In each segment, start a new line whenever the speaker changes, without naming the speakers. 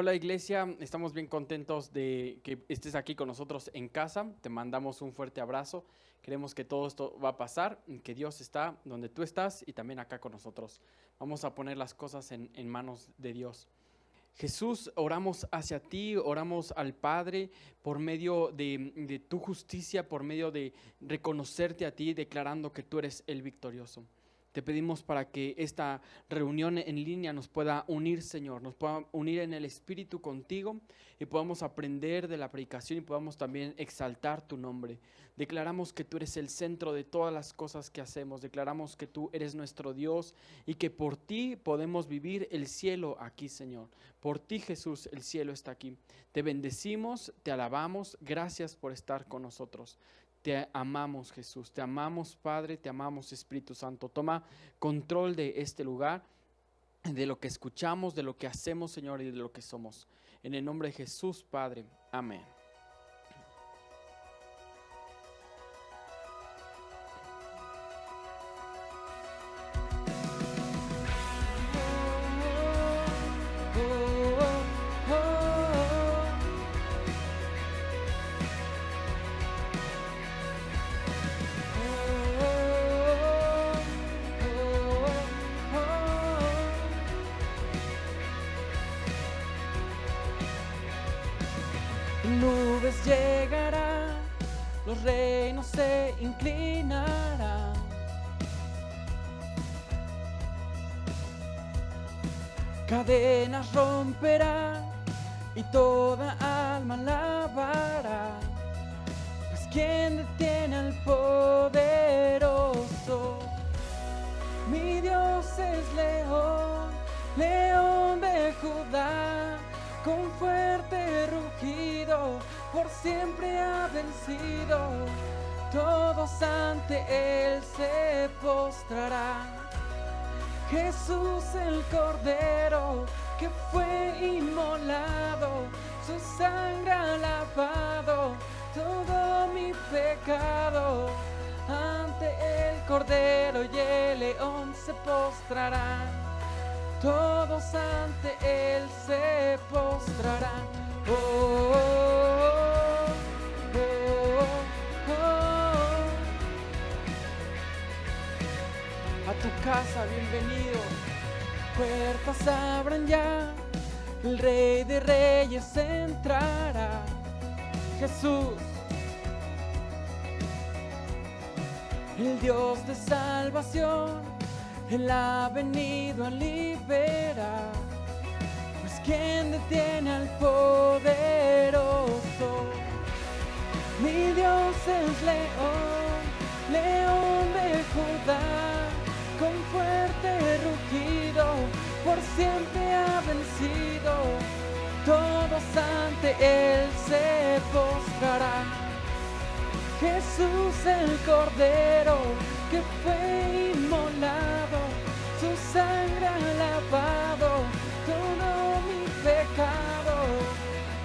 Hola iglesia, estamos bien contentos de que estés aquí con nosotros en casa. Te mandamos un fuerte abrazo. Creemos que todo esto va a pasar, que Dios está donde tú estás y también acá con nosotros. Vamos a poner las cosas en manos de Dios. Jesús, oramos hacia ti, oramos al Padre por medio de tu justicia, por medio de reconocerte a ti, declarando que tú eres el victorioso. Te pedimos para que esta reunión en línea nos pueda unir, Señor, nos pueda unir en el Espíritu contigo y podamos aprender de la predicación y podamos también exaltar tu nombre. Declaramos que tú eres el centro de todas las cosas que hacemos, declaramos que tú eres nuestro Dios y que por ti podemos vivir el cielo aquí, Señor. Por ti, Jesús, el cielo está aquí. Te bendecimos, te alabamos, gracias por estar con nosotros. Te amamos, Jesús, te amamos, Padre, te amamos, Espíritu Santo. Toma control de este lugar, de lo que escuchamos, de lo que hacemos, Señor, y de lo que somos. En el nombre de Jesús, Padre. Amén.
Nubes llegarán, los reinos se inclinarán. Cadenas romperán y toda alma alabará. Pues ¿quién detiene al poderoso? Mi Dios es León, León de Judá. Con fuerte rugido, por siempre ha vencido. Todos ante él se postrarán. Jesús el Cordero que fue inmolado, su sangre ha lavado todo mi pecado. Ante el Cordero y el León se postrarán. Todos ante él se postrarán. Oh, oh, oh, oh, oh. A tu casa, bienvenido. Puertas abran ya, el Rey de Reyes entrará. Jesús, el Dios de salvación, Él ha venido a liberar. Pues ¿quién detiene al poderoso? Mi Dios es León, León de Judá. Con fuerte rugido, por siempre ha vencido. Todos ante él se postrarán. Jesús el Cordero que fue inmolado, su sangre ha lavado todo mi pecado.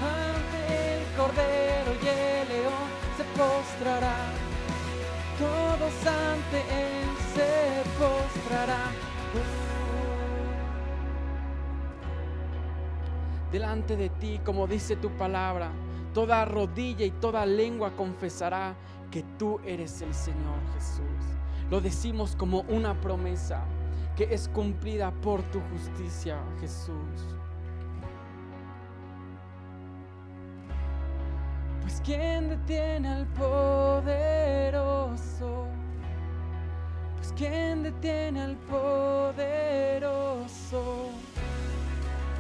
Ante el Cordero y el León se postrarán. Todos ante él se postrarán.
Delante de ti, como dice tu palabra, toda rodilla y toda lengua confesará que tú eres el Señor, Jesús. Lo decimos como una promesa que es cumplida por tu justicia, Jesús.
Pues ¿quién detiene al poderoso? Pues ¿quién detiene al poderoso?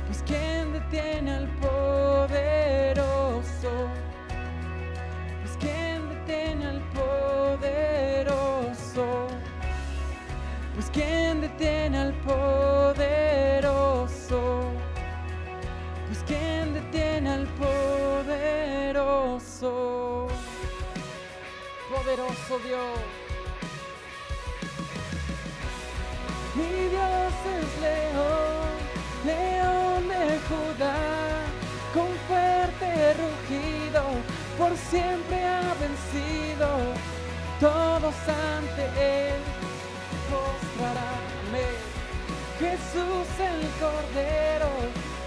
Pues ¿quién detiene al poderoso? Pues ¿quién detiene al poderoso? Pues ¿quién detiene al poderoso? Pues ¿quién detiene al poderoso? Poderoso Dios. Mi Dios es León, León de Judá. Con fuerte rugido, por siempre ha vencido. Todos ante él postrarán. Amén. Jesús el Cordero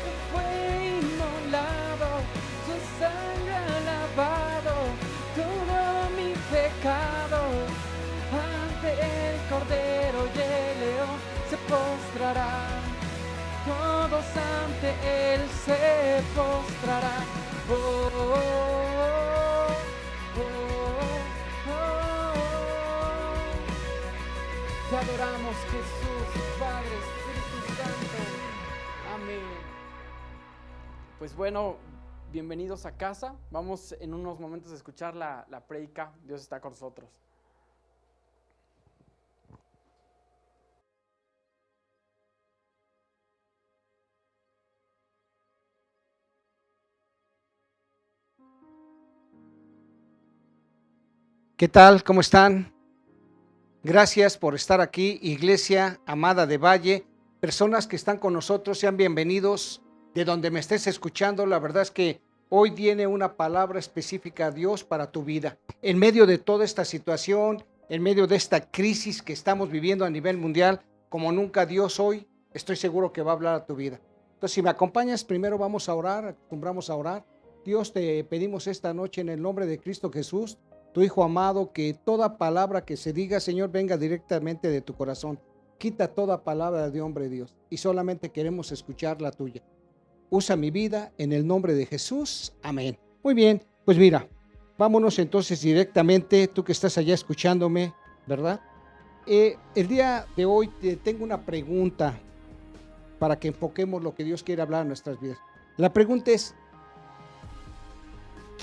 que fue inmolado, postrará. Oh, oh, oh, oh, oh. Te adoramos, Jesús, Padre, Espíritu Santo. Amén. Pues bueno, bienvenidos a casa. Vamos en unos momentos a escuchar la prédica. Dios está con nosotros.
¿Qué tal? ¿Cómo están? Gracias por estar aquí, Iglesia Amada de Valle. Personas que están con nosotros, sean bienvenidos de donde me estés escuchando. La verdad es que hoy tiene una palabra específica a Dios para tu vida. En medio de toda esta situación, en medio de esta crisis que estamos viviendo a nivel mundial, como nunca Dios hoy, estoy seguro que va a hablar a tu vida. Entonces, si me acompañas, primero vamos a orar, acostumbramos a orar. Dios, te pedimos esta noche en el nombre de Cristo Jesús, tu Hijo amado, que toda palabra que se diga, Señor, venga directamente de tu corazón. Quita toda palabra de hombre, Dios, y solamente queremos escuchar la tuya. Usa mi vida en el nombre de Jesús. Amén. Muy bien, pues mira, vámonos entonces directamente, tú que estás allá escuchándome, ¿verdad? El día de hoy te tengo una pregunta para que enfoquemos lo que Dios quiere hablar en nuestras vidas. La pregunta es,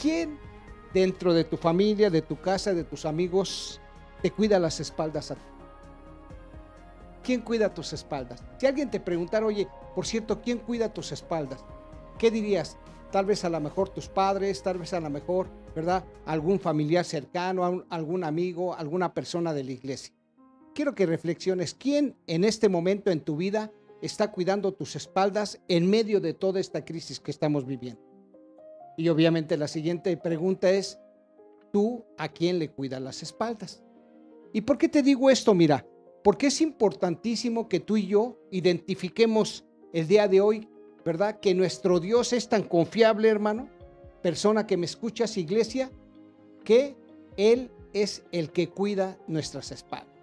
¿quién dentro de tu familia, de tu casa, de tus amigos, te cuida las espaldas a ti? ¿Quién cuida tus espaldas? Si alguien te preguntara, oye, por cierto, ¿quién cuida tus espaldas? ¿Qué dirías? Tal vez a lo mejor tus padres, tal vez a lo mejor, ¿verdad? Algún familiar cercano, algún amigo, alguna persona de la iglesia. Quiero que reflexiones, ¿quién en este momento en tu vida está cuidando tus espaldas en medio de toda esta crisis que estamos viviendo? Y obviamente la siguiente pregunta es, ¿tú a quién le cuidas las espaldas? ¿Y por qué te digo esto? Mira, porque es importantísimo que tú y yo identifiquemos el día de hoy, ¿verdad? Que nuestro Dios es tan confiable, hermano, persona que me escuchas, iglesia, que Él es el que cuida nuestras espaldas.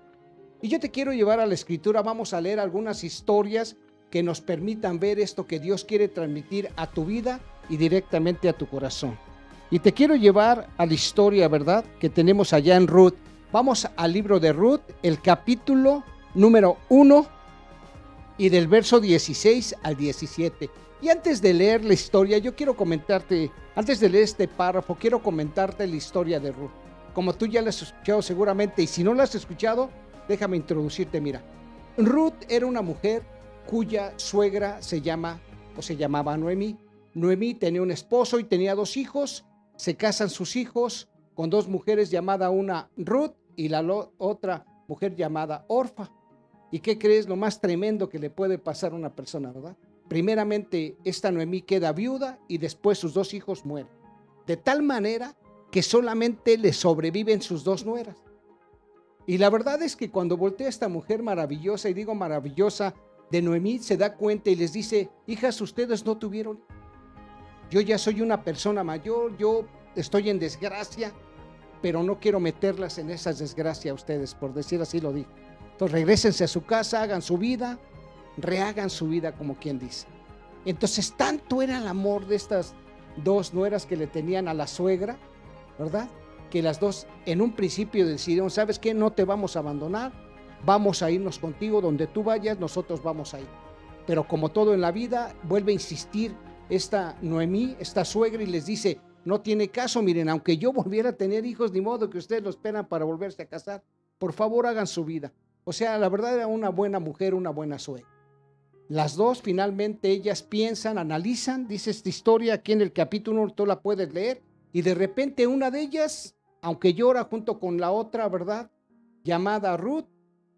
Y yo te quiero llevar a la escritura, vamos a leer algunas historias que nos permitan ver esto que Dios quiere transmitir a tu vida y directamente a tu corazón. Y te quiero llevar a la historia, ¿verdad?, que tenemos allá en Ruth. Vamos al libro de Ruth, el capítulo número 1 y del verso 16 al 17. Y antes de leer la historia, yo quiero comentarte, antes de leer este párrafo, quiero comentarte la historia de Ruth. Como tú ya la has escuchado seguramente, y si no la has escuchado, déjame introducirte. Mira, Ruth era una mujer cuya suegra se llamaba Noemí. Noemí tenía un esposo y tenía 2 hijos. Se casan sus hijos con 2 mujeres, llamada una Ruth y la otra mujer llamada Orfa. ¿Y qué crees? Lo más tremendo que le puede pasar a una persona, ¿verdad? Primeramente, esta Noemí queda viuda y después sus 2 hijos mueren. De tal manera que solamente le sobreviven sus 2 nueras. Y la verdad es que cuando voltea esta mujer maravillosa, y digo maravillosa, de Noemí, se da cuenta y les dice, hijas, ustedes no tuvieron. Yo ya soy una persona mayor, yo estoy en desgracia, pero no quiero meterlas en esas desgracias a ustedes, por decir así lo digo. Entonces regrésense a su casa, hagan su vida, rehagan su vida, como quien dice. Entonces tanto era el amor de estas 2 nueras que le tenían a la suegra, ¿verdad?, que las 2 en un principio decidieron, ¿sabes qué? No te vamos a abandonar, vamos a irnos contigo, donde tú vayas, nosotros vamos a ir. Pero como todo en la vida, vuelve a insistir esta Noemí, esta suegra, y les dice, no tiene caso, miren, aunque yo volviera a tener hijos, ni modo que ustedes lo esperan para volverse a casar, por favor hagan su vida. O sea, la verdad era una buena mujer, una buena suegra. Las 2 finalmente ellas piensan, analizan, dice esta historia aquí en el capítulo 1, tú la puedes leer, y de repente una de ellas, aunque llora junto con la otra, ¿verdad?, llamada Ruth,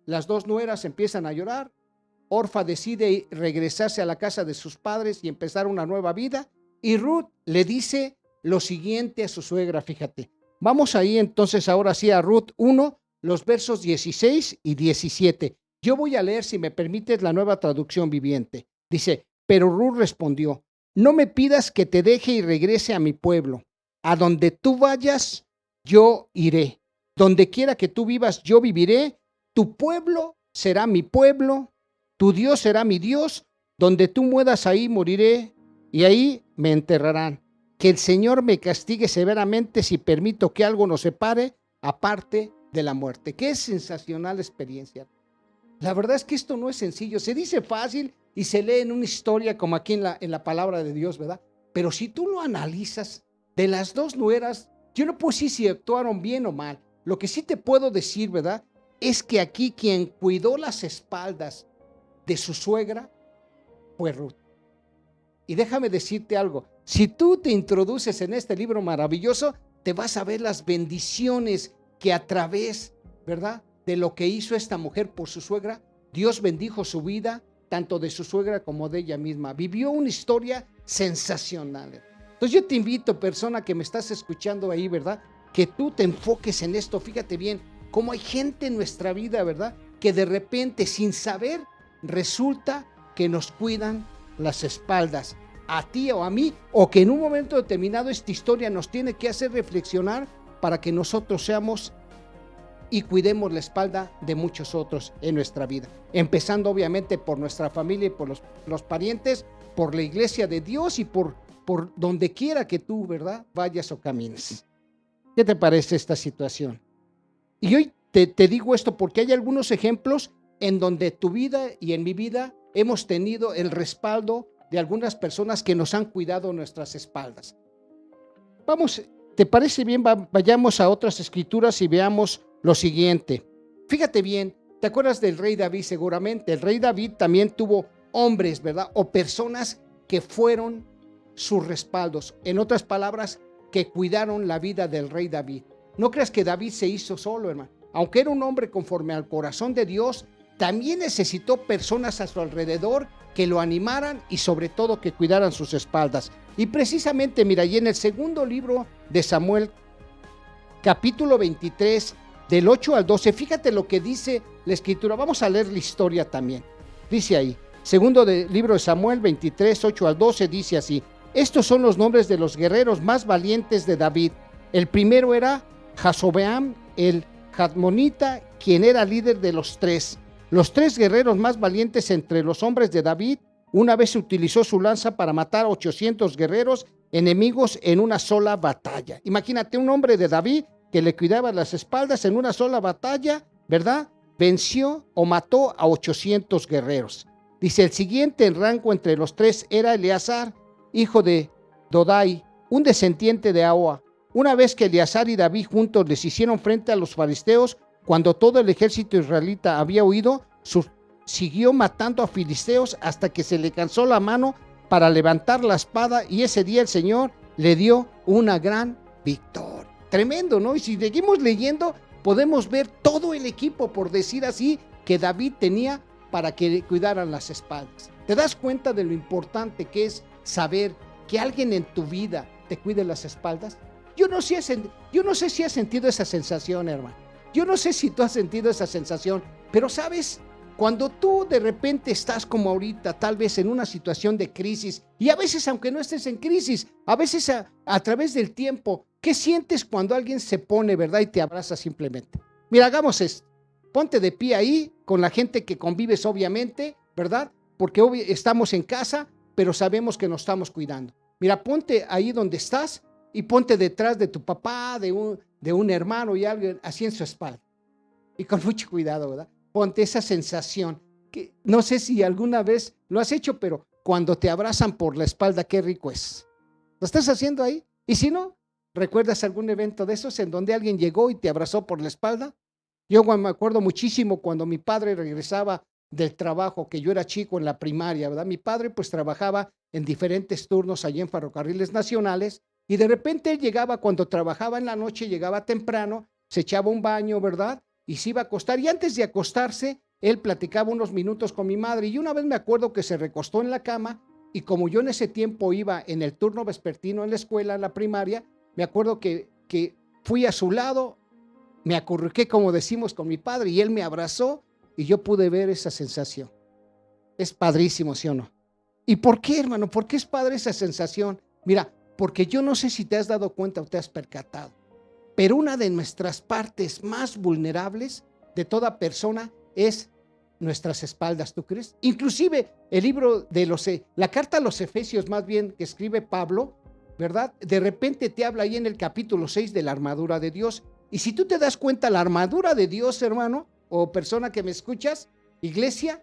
las 2 nueras empiezan a llorar. Orfa decide regresarse a la casa de sus padres y empezar una nueva vida. Y Ruth le dice lo siguiente a su suegra, fíjate. Vamos ahí entonces ahora sí a Ruth 1, los versos 16 y 17. Yo voy a leer, si me permites, la Nueva Traducción Viviente. Dice, pero Ruth respondió, no me pidas que te deje y regrese a mi pueblo. A donde tú vayas, yo iré. Donde quiera que tú vivas, yo viviré. Tu pueblo será mi pueblo. Tu Dios será mi Dios. Donde tú mueras, ahí moriré. y ahí me enterrarán. Que el Señor me castigue severamente si permito que algo nos separe aparte de la muerte. Qué sensacional experiencia. La verdad es que esto no es sencillo. Se dice fácil y se lee en una historia como aquí en la palabra de Dios, ¿verdad? Pero si tú lo analizas, de las dos nueras, yo no puedo decir si actuaron bien o mal. Lo que sí te puedo decir, ¿verdad?, es que aquí quien cuidó las espaldas de su suegra fue Ruth. Y déjame decirte algo, si tú te introduces en este libro maravilloso, te vas a ver las bendiciones que a través, ¿verdad?, de lo que hizo esta mujer por su suegra, Dios bendijo su vida, tanto de su suegra como de ella misma. Vivió una historia sensacional. Entonces yo te invito, persona que me estás escuchando ahí, ¿verdad?, que tú te enfoques en esto. Fíjate bien, cómo hay gente en nuestra vida, ¿verdad?, que de repente, sin saber, resulta que nos cuidan las espaldas, a ti o a mí, o que en un momento determinado esta historia nos tiene que hacer reflexionar para que nosotros seamos y cuidemos la espalda de muchos otros en nuestra vida, empezando obviamente por nuestra familia y por los parientes, por la iglesia de Dios y por donde quiera que tú, ¿verdad?, vayas o camines. ¿Qué te parece esta situación? Y hoy te digo esto porque hay algunos ejemplos en donde tu vida y en mi vida hemos tenido el respaldo de algunas personas que nos han cuidado nuestras espaldas. Vamos, ¿te parece bien? Vayamos a otras escrituras y veamos lo siguiente. Fíjate bien, ¿te acuerdas del rey David? Seguramente el rey David también tuvo hombres, ¿verdad?, o personas que fueron sus respaldos. En otras palabras, que cuidaron la vida del rey David. No creas que David se hizo solo, hermano. Aunque era un hombre conforme al corazón de Dios, también necesitó personas a su alrededor que lo animaran y sobre todo que cuidaran sus espaldas. Y precisamente, mira, y en el segundo libro de Samuel, capítulo 23, del 8 al 12, fíjate lo que dice la escritura. Vamos a leer la historia también. Dice ahí, segundo libro de Samuel 23, 8 al 12, dice así: estos son los nombres de los guerreros más valientes de David. El primero era Jasobeam, el Jadmonita, quien era líder de los tres. Los tres guerreros más valientes entre los hombres de David, una vez utilizó su lanza para matar a 800 guerreros enemigos en una sola batalla. Imagínate, un hombre de David que le cuidaba las espaldas en una sola batalla, ¿verdad?, venció o mató a 800 guerreros. Dice, el siguiente en rango entre los tres era Eleazar, hijo de Dodai, un descendiente de Ahoa. Una vez que Eleazar y David juntos les hicieron frente a los filisteos, cuando todo el ejército israelita había huido, siguió matando a filisteos hasta que se le cansó la mano para levantar la espada, y ese día el Señor le dio una gran victoria. Tremendo, ¿no? Y si seguimos leyendo, podemos ver todo el equipo, por decir así, que David tenía para que cuidaran las espaldas. ¿Te das cuenta de lo importante que es saber que alguien en tu vida te cuide las espaldas? Yo no sé si has sentido esa sensación, hermano. Yo no sé si tú has sentido esa sensación, pero sabes, cuando tú de repente estás como ahorita, tal vez en una situación de crisis, y a veces aunque no estés en crisis, a veces a través del tiempo, ¿qué sientes cuando alguien se pone, verdad, y te abraza simplemente? Mira, hagamos esto. Ponte de pie ahí con la gente que convives, obviamente, ¿verdad? Porque estamos en casa, pero sabemos que nos estamos cuidando. Mira, ponte ahí donde estás y ponte detrás de tu papá, de un hermano y alguien así en su espalda. Y con mucho cuidado, ¿verdad? Ponte esa sensación, que no sé si alguna vez lo has hecho, pero cuando te abrazan por la espalda, qué rico es. ¿Lo estás haciendo ahí? Y si no, ¿recuerdas algún evento de esos en donde alguien llegó y te abrazó por la espalda? Yo me acuerdo muchísimo cuando mi padre regresaba del trabajo, que yo era chico en la primaria, ¿verdad? Mi padre pues trabajaba en diferentes turnos allí en Ferrocarriles Nacionales, y de repente él llegaba cuando trabajaba en la noche, llegaba temprano, se echaba un baño, ¿verdad?, y se iba a acostar, y antes de acostarse, él platicaba unos minutos con mi madre, y una vez me acuerdo que se recostó en la cama, y como yo en ese tiempo iba en el turno vespertino en la escuela, en la primaria, me acuerdo que fui a su lado, me acurruqué, como decimos, con mi padre, y él me abrazó, y yo pude ver esa sensación. Es padrísimo, ¿sí o no? ¿Y por qué, hermano? ¿Por qué es padre esa sensación? Mira, porque yo no sé si te has dado cuenta o te has percatado, pero una de nuestras partes más vulnerables de toda persona es nuestras espaldas, ¿tú crees? Inclusive el libro de la carta a los Efesios más bien que escribe Pablo, ¿verdad? De repente te habla ahí en el capítulo 6 de la armadura de Dios. Y si tú te das cuenta, la armadura de Dios, hermano, o persona que me escuchas, iglesia,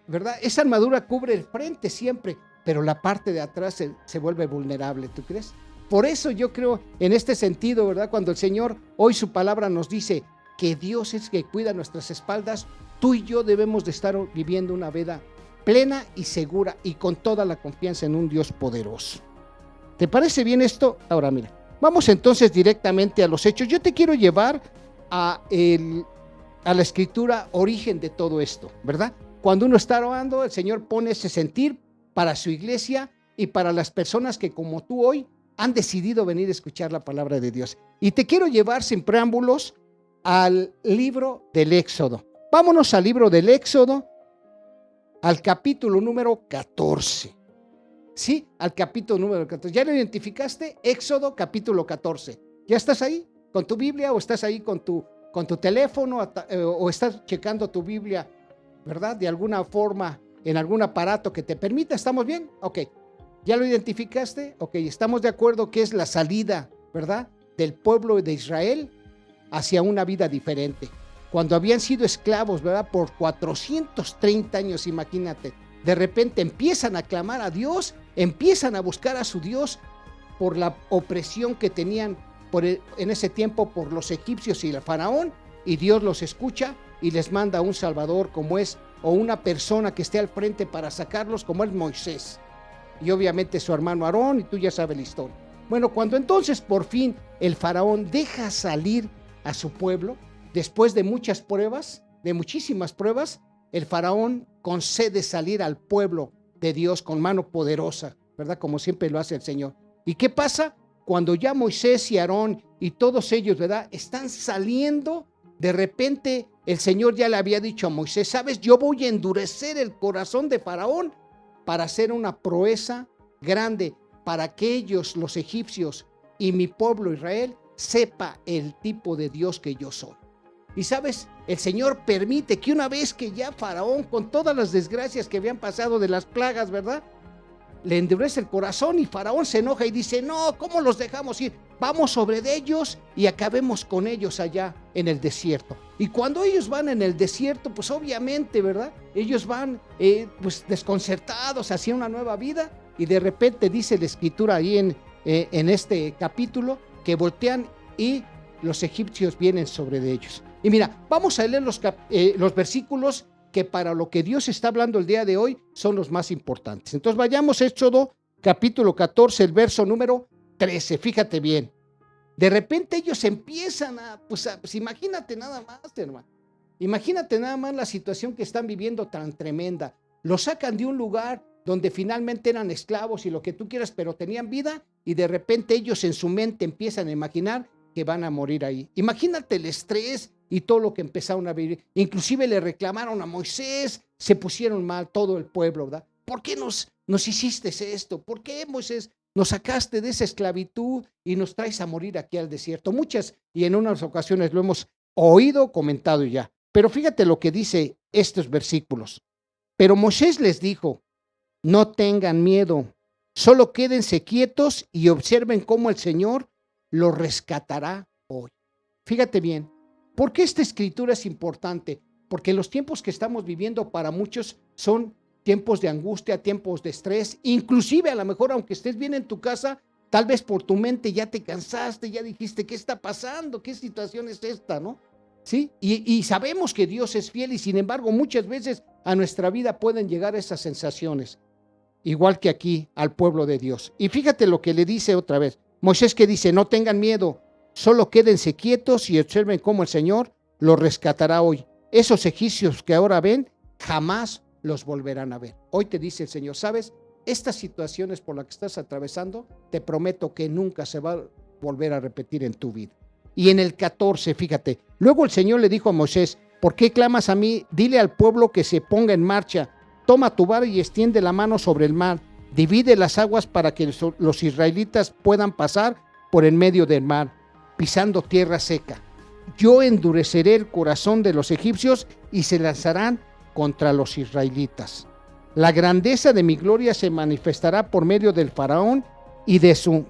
¿verdad? Esa armadura cubre el frente siempre, pero la parte de atrás se vuelve vulnerable, ¿tú crees? Por eso yo creo en este sentido, ¿verdad? Cuando el Señor hoy su palabra nos dice que Dios es que cuida nuestras espaldas, tú y yo debemos de estar viviendo una vida plena y segura y con toda la confianza en un Dios poderoso. ¿Te parece bien esto? Ahora mira, vamos entonces directamente a los hechos. Yo te quiero llevar a la escritura origen de todo esto, ¿verdad? Cuando uno está orando, el Señor pone ese sentir para su iglesia y para las personas que como tú hoy han decidido venir a escuchar la palabra de Dios. Y te quiero llevar sin preámbulos al libro del Éxodo. Vámonos al libro del Éxodo, al capítulo número 14. Sí, al capítulo número 14. ¿Ya lo identificaste? Éxodo capítulo 14. ¿Ya estás ahí con tu Biblia o estás ahí con tu teléfono o estás checando tu Biblia, ¿verdad? De alguna forma en algún aparato que te permita. ¿Estamos bien? Ok. ¿Ya lo identificaste? Ok, estamos de acuerdo que es la salida, ¿verdad? Del pueblo de Israel hacia una vida diferente. Cuando habían sido esclavos, ¿verdad? Por 430 años, imagínate. De repente empiezan a clamar a Dios, empiezan a buscar a su Dios por la opresión que tenían en ese tiempo por los egipcios y el faraón, y Dios los escucha y les manda un salvador como es, o una persona que esté al frente para sacarlos como es Moisés. Y obviamente su hermano Aarón, y tú ya sabes la historia. Bueno, cuando entonces por fin el faraón deja salir a su pueblo, después de muchas pruebas, de muchísimas pruebas, el faraón concede salir al pueblo de Dios con mano poderosa, ¿verdad? Como siempre lo hace el Señor. ¿Y qué pasa? Cuando ya Moisés y Aarón y todos ellos, ¿verdad? Están saliendo, de repente el Señor ya le había dicho a Moisés, ¿sabes? Yo voy a endurecer el corazón de faraón para hacer una proeza grande, para que ellos, los egipcios y mi pueblo Israel, sepa el tipo de Dios que yo soy. Y sabes, el Señor permite que una vez que ya Faraón, con todas las desgracias que habían pasado de las plagas, ¿verdad? Le endurece el corazón y Faraón se enoja y dice, no, ¿cómo los dejamos ir? Vamos sobre de ellos y acabemos con ellos allá en el desierto. Y cuando ellos van en el desierto, pues obviamente, ¿verdad? Ellos van pues desconcertados hacia una nueva vida y de repente dice la escritura ahí en este capítulo que voltean y los egipcios vienen sobre de ellos. Y mira, vamos a leer los versículos que para lo que Dios está hablando el día de hoy son los más importantes. Entonces vayamos a Éxodo capítulo 14, el verso número 13. Fíjate bien. De repente ellos empiezan pues imagínate nada más, hermano. Imagínate nada más la situación que están viviendo tan tremenda. Los sacan de un lugar donde finalmente eran esclavos y lo que tú quieras, pero tenían vida, y de repente ellos en su mente empiezan a imaginar que van a morir ahí. Imagínate el estrés y todo lo que empezaron a vivir. Inclusive le reclamaron a Moisés, se pusieron mal todo el pueblo, ¿verdad? ¿Por qué nos hiciste esto? ¿Por qué, Moisés, nos sacaste de esa esclavitud y nos traes a morir aquí al desierto? Muchas y en unas ocasiones lo hemos oído, comentado ya. Pero fíjate lo que dice estos versículos. Pero Moisés les dijo, no tengan miedo, solo quédense quietos y observen cómo el Señor los rescatará hoy. Fíjate bien, ¿por qué esta escritura es importante? Porque los tiempos que estamos viviendo para muchos son tiempos de angustia, tiempos de estrés, inclusive a lo mejor aunque estés bien en tu casa, tal vez por tu mente ya te cansaste, ya dijiste, ¿qué está pasando? ¿Qué situación es esta, no? ¿Sí? Y sabemos que Dios es fiel y sin embargo muchas veces a nuestra vida pueden llegar esas sensaciones, igual que aquí al pueblo de Dios. Y fíjate lo que le dice otra vez, Moisés que dice, no tengan miedo, solo quédense quietos y observen cómo el Señor los rescatará hoy. Esos egipcios que ahora ven, jamás los volverán a ver. Hoy te dice el Señor, ¿sabes? Estas situaciones por las que estás atravesando, te prometo que nunca se va a volver a repetir en tu vida. Y en el 14, fíjate, luego el Señor le dijo a Moisés, ¿por qué clamas a mí? Dile al pueblo que se ponga en marcha. Toma tu vara y extiende la mano sobre el mar. Divide las aguas para que los israelitas puedan pasar por en medio del mar, pisando tierra seca. Yo endureceré el corazón de los egipcios y se lanzarán contra los israelitas. La grandeza de mi gloria se manifestará por medio del faraón y de su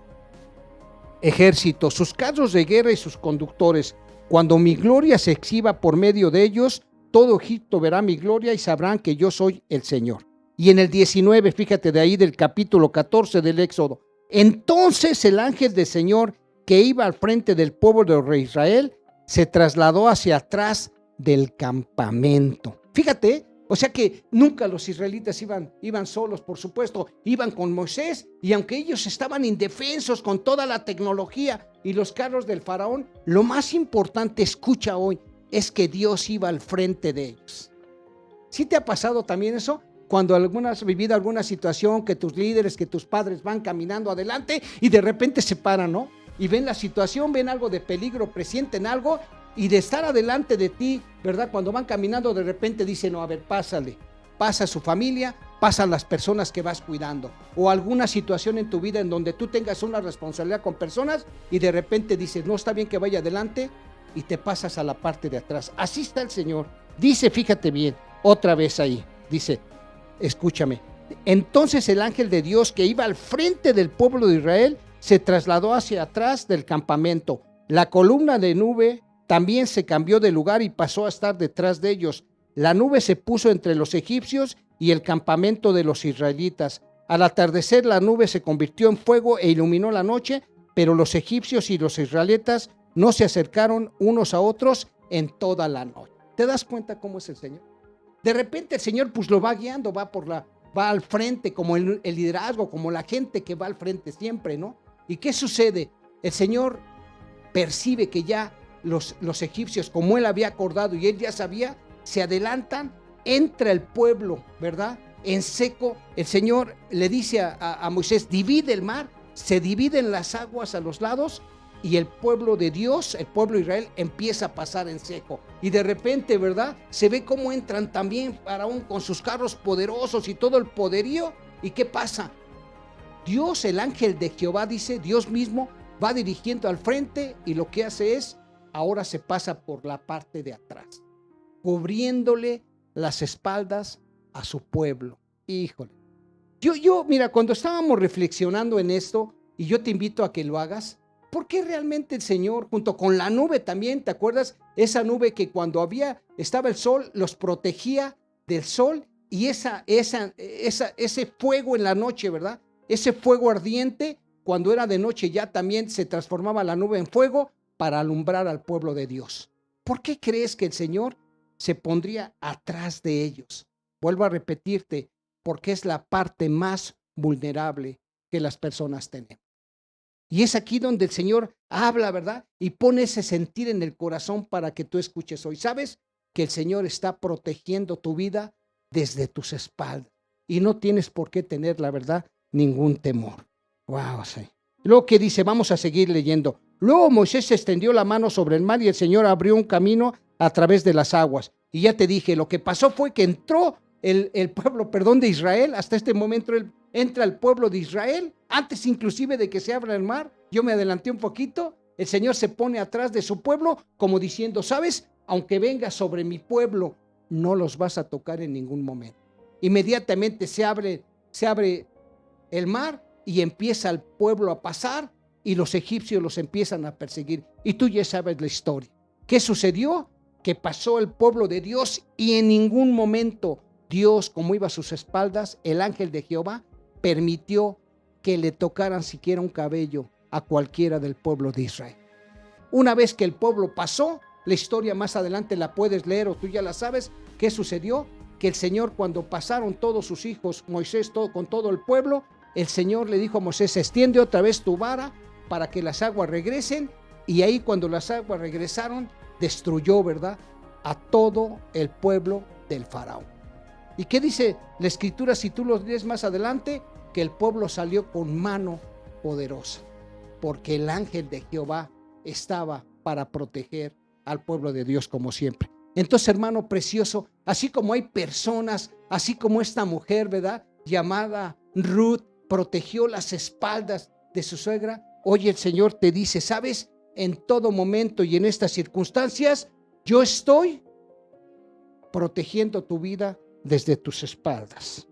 ejército, sus carros de guerra y sus conductores. Cuando mi gloria se exhiba por medio de ellos, todo Egipto verá mi gloria y sabrán que yo soy el Señor. Y en el 19, fíjate de ahí del capítulo 14 del Éxodo, entonces el ángel del Señor que iba al frente del pueblo de Israel se trasladó hacia atrás del campamento. Fíjate, o sea que nunca los israelitas iban solos, por supuesto, iban con Moisés, y aunque ellos estaban indefensos con toda la tecnología y los carros del faraón, lo más importante, escucha hoy, es que Dios iba al frente de ellos. ¿Sí te ha pasado también eso? Cuando has vivido alguna situación que tus líderes, que tus padres van caminando adelante y de repente se paran, ¿no? Y ven la situación, ven algo de peligro, presienten algo, y de estar adelante de ti, ¿verdad? Cuando van caminando de repente dicen, no, a ver, pásale, pasa su familia, pasan las personas que vas cuidando, o alguna situación en tu vida en donde tú tengas una responsabilidad con personas y de repente dices, no está bien que vaya adelante, y te pasas a la parte de atrás. Así está el Señor. Dice, fíjate bien, otra vez ahí, dice, escúchame, entonces el ángel de Dios que iba al frente del pueblo de Israel se trasladó hacia atrás del campamento. La columna de nube también se cambió de lugar y pasó a estar detrás de ellos. La nube se puso entre los egipcios y el campamento de los israelitas. Al atardecer la nube se convirtió en fuego e iluminó la noche, pero los egipcios y los israelitas no se acercaron unos a otros en toda la noche. ¿Te das cuenta cómo es el Señor? De repente el Señor pues lo va guiando, va al frente, como el liderazgo, como la gente que va al frente siempre, ¿no? ¿Y qué sucede? El Señor percibe que ya los egipcios, como él había acordado y él ya sabía, se adelantan, entra el pueblo, ¿verdad? En seco, el Señor le dice a Moisés, divide el mar, se dividen las aguas a los lados y el pueblo de Dios, el pueblo de Israel, empieza a pasar en seco. Y de repente, ¿verdad? Se ve cómo entran también Faraón con sus carros poderosos y todo el poderío. ¿Y qué pasa? Dios, el ángel de Jehová, dice, Dios mismo va dirigiendo al frente y lo que hace es, ahora se pasa por la parte de atrás, cubriéndole las espaldas a su pueblo. Híjole. Mira, cuando estábamos reflexionando en esto, y yo te invito a que lo hagas, ¿por qué realmente el Señor, junto con la nube también, te acuerdas? Esa nube que cuando estaba el sol, los protegía del sol, y ese fuego en la noche, ¿verdad? Ese fuego ardiente, cuando era de noche ya también se transformaba la nube en fuego para alumbrar al pueblo de Dios. ¿Por qué crees que el Señor se pondría atrás de ellos? Vuelvo a repetirte, porque es la parte más vulnerable que las personas tenemos. Y es aquí donde el Señor habla, ¿verdad? Y pone ese sentir en el corazón para que tú escuches hoy. ¿Sabes? Que el Señor está protegiendo tu vida desde tus espaldas. Y no tienes por qué tener, la verdad, ningún temor. Wow, sí. Luego que dice, vamos a seguir leyendo. Luego Moisés extendió la mano sobre el mar y el Señor abrió un camino a través de las aguas. Y ya te dije, lo que pasó fue que entró el pueblo, de Israel. Hasta este momento entra el pueblo de Israel. Antes inclusive de que se abra el mar, yo me adelanté un poquito. El Señor se pone atrás de su pueblo como diciendo, ¿sabes? Aunque venga sobre mi pueblo, no los vas a tocar en ningún momento. Inmediatamente se abre el mar y empieza el pueblo a pasar y los egipcios los empiezan a perseguir. Y tú ya sabes la historia. ¿Qué sucedió? Que pasó el pueblo de Dios y en ningún momento Dios, como iba a sus espaldas, el ángel de Jehová permitió que le tocaran siquiera un cabello a cualquiera del pueblo de Israel. Una vez que el pueblo pasó, la historia más adelante la puedes leer o tú ya la sabes. ¿Qué sucedió? Que el Señor, cuando pasaron todos sus hijos, Moisés con todo el pueblo, el Señor le dijo a Moisés, extiende otra vez tu vara para que las aguas regresen. Y ahí cuando las aguas regresaron, destruyó, ¿verdad?, a todo el pueblo del faraón. ¿Y qué dice la escritura si tú lo lees más adelante? Que el pueblo salió con mano poderosa, porque el ángel de Jehová estaba para proteger al pueblo de Dios como siempre. Entonces, hermano precioso, así como hay personas, así como esta mujer, ¿verdad?, llamada Ruth, protegió las espaldas de su suegra, hoy el Señor te dice, ¿sabes? En todo momento y en estas circunstancias, yo estoy protegiendo tu vida desde tus espaldas.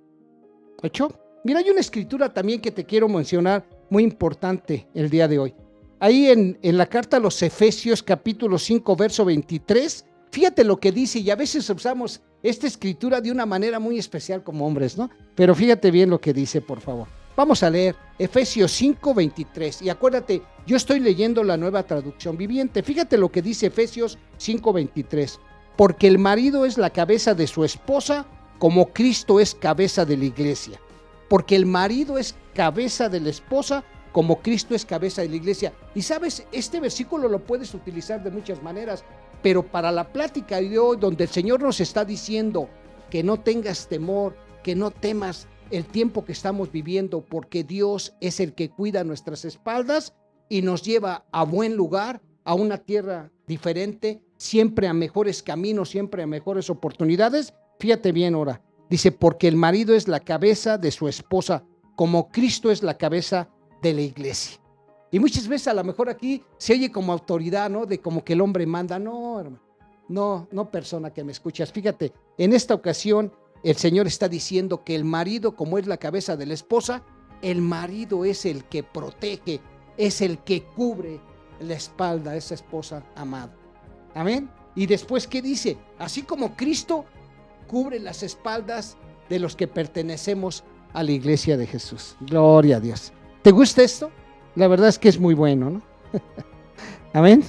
¿Hecho? Mira, hay una escritura también que te quiero mencionar, muy importante el día de hoy. Ahí en la carta a los Efesios, capítulo 5, verso 23, fíjate lo que dice, y a veces usamos esta escritura de una manera muy especial como hombres, ¿no? Pero fíjate bien lo que dice, por favor. Vamos a leer Efesios 5, 23. Y acuérdate, yo estoy leyendo la Nueva Traducción Viviente. Fíjate lo que dice Efesios 5, 23. Porque el marido es la cabeza de su esposa, como Cristo es cabeza de la iglesia. Porque el marido es cabeza de la esposa, como Cristo es cabeza de la iglesia. Y sabes, este versículo lo puedes utilizar de muchas maneras, pero para la plática de hoy, donde el Señor nos está diciendo que no tengas temor, que no temas el tiempo que estamos viviendo, porque Dios es el que cuida nuestras espaldas y nos lleva a buen lugar, a una tierra diferente, siempre a mejores caminos, siempre a mejores oportunidades. Fíjate bien ahora, dice, porque el marido es la cabeza de su esposa, como Cristo es la cabeza de la iglesia. Y muchas veces a lo mejor aquí se oye como autoridad, ¿no? De como que el hombre manda. No, hermano, no persona que me escuchas. Fíjate, en esta ocasión el Señor está diciendo que el marido, como es la cabeza de la esposa, el marido es el que protege, es el que cubre la espalda de esa esposa amada. Amén. Y después, ¿qué dice? Así como Cristo cubre las espaldas de los que pertenecemos a la iglesia de Jesús. Gloria a Dios. ¿Te gusta esto? La verdad es que es muy bueno, ¿no? Amén.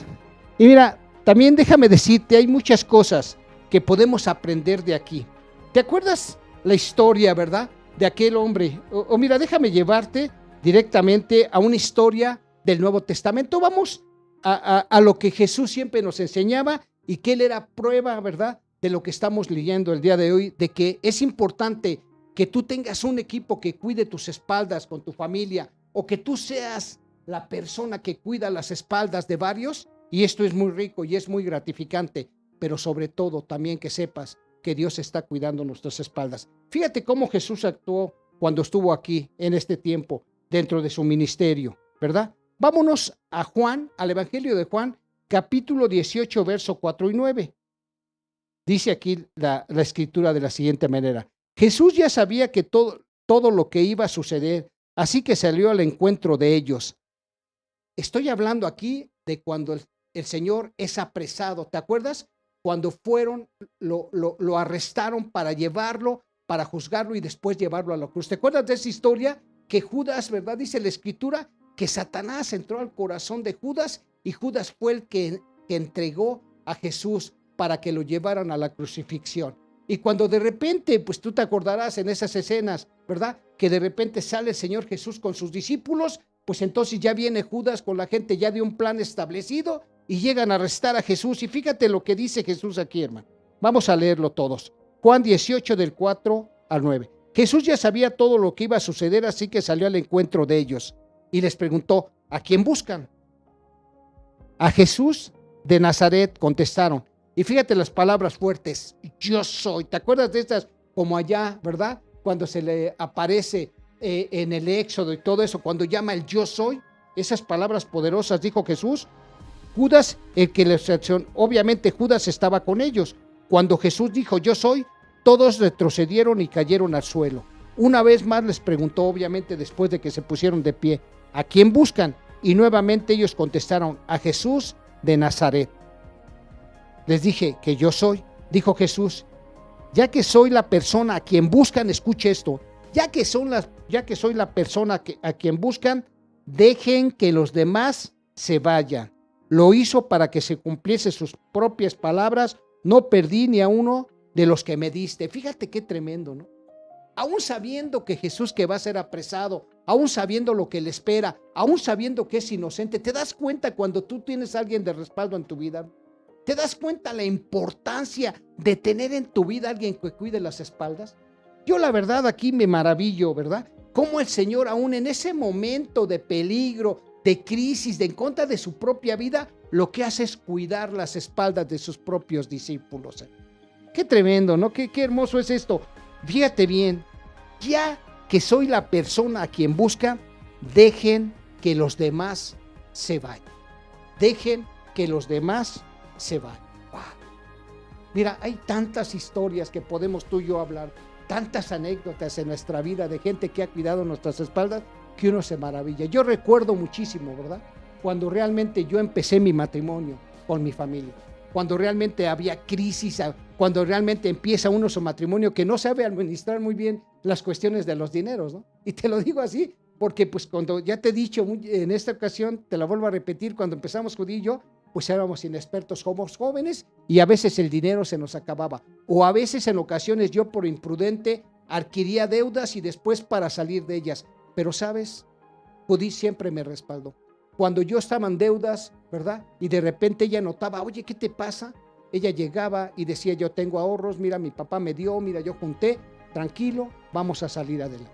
Y mira, también déjame decirte, hay muchas cosas que podemos aprender de aquí. ¿Te acuerdas la historia, verdad? De aquel hombre. O mira, déjame llevarte directamente a una historia del Nuevo Testamento. Vamos a lo que Jesús siempre nos enseñaba y que Él era prueba, ¿verdad? De lo que estamos leyendo el día de hoy, de que es importante que tú tengas un equipo que cuide tus espaldas con tu familia, o que tú seas la persona que cuida las espaldas de varios, y esto es muy rico y es muy gratificante, pero sobre todo también que sepas que Dios está cuidando nuestras espaldas. Fíjate cómo Jesús actuó cuando estuvo aquí en este tiempo, dentro de su ministerio, ¿verdad? Vámonos a Juan, al Evangelio de Juan, capítulo 18, verso 4 y 9. Dice aquí la escritura de la siguiente manera. Jesús ya sabía que todo lo que iba a suceder, así que salió al encuentro de ellos. Estoy hablando aquí de cuando el Señor es apresado. ¿Te acuerdas? Cuando fueron, lo arrestaron para llevarlo, para juzgarlo y después llevarlo a la cruz. ¿Te acuerdas de esa historia? Que Judas, ¿verdad? Dice la escritura que Satanás entró al corazón de Judas y Judas fue el que entregó a Jesús para que lo llevaran a la crucifixión. Y cuando de repente, pues tú te acordarás en esas escenas, ¿verdad? Que de repente sale el Señor Jesús con sus discípulos, pues entonces ya viene Judas con la gente ya de un plan establecido y llegan a arrestar a Jesús. Y fíjate lo que dice Jesús aquí, hermano. Vamos a leerlo todos. Juan 18 del 4 al 9. Jesús ya sabía todo lo que iba a suceder, así que salió al encuentro de ellos y les preguntó, ¿a quién buscan? A Jesús de Nazaret, contestaron. Y fíjate las palabras fuertes, yo soy. ¿Te acuerdas de estas? Como allá, ¿verdad? Cuando se le aparece en el Éxodo y todo eso, cuando llama el yo soy, esas palabras poderosas dijo Jesús. Judas, el que les accionó, obviamente Judas estaba con ellos. Cuando Jesús dijo yo soy, todos retrocedieron y cayeron al suelo. Una vez más les preguntó, obviamente después de que se pusieron de pie, ¿a quién buscan? Y nuevamente ellos contestaron, a Jesús de Nazaret. Les dije que yo soy, dijo Jesús, ya que soy la persona a quien buscan, escuche esto, ya que soy la persona a quien buscan, dejen que los demás se vayan. Lo hizo para que se cumpliese sus propias palabras, no perdí ni a uno de los que me diste. Fíjate qué tremendo, ¿no? Aún sabiendo que Jesús que va a ser apresado, aún sabiendo lo que le espera, aún sabiendo que es inocente, ¿te das cuenta cuando tú tienes a alguien de respaldo en tu vida? ¿Te das cuenta la importancia de tener en tu vida a alguien que cuide las espaldas? Yo la verdad aquí me maravillo, ¿verdad? Cómo el Señor aún en ese momento de peligro, de crisis, de en contra de su propia vida, lo que hace es cuidar las espaldas de sus propios discípulos. Qué tremendo, ¿no? Qué hermoso es esto. Fíjate bien, ya que soy la persona a quien busca, dejen que los demás se vayan. Dejen que los demás se van. Wow. Mira, hay tantas historias que podemos tú y yo hablar, tantas anécdotas en nuestra vida de gente que ha cuidado nuestras espaldas, que uno se maravilla. Yo recuerdo muchísimo, ¿verdad? Cuando realmente yo empecé mi matrimonio con mi familia, cuando realmente había crisis, cuando realmente empieza uno su matrimonio que no sabe administrar muy bien las cuestiones de los dineros, ¿no? Y te lo digo así, porque pues cuando ya te he dicho en esta ocasión, te la vuelvo a repetir, cuando empezamos Judy y yo, pues éramos inexpertos, somos jóvenes y a veces el dinero se nos acababa. O a veces en ocasiones yo por imprudente adquiría deudas y después para salir de ellas. Pero sabes, Judy siempre me respaldó. Cuando yo estaba en deudas, ¿verdad? Y de repente ella notaba, oye, ¿qué te pasa? Ella llegaba y decía, yo tengo ahorros, mira, mi papá me dio, mira, yo junté, tranquilo, vamos a salir adelante.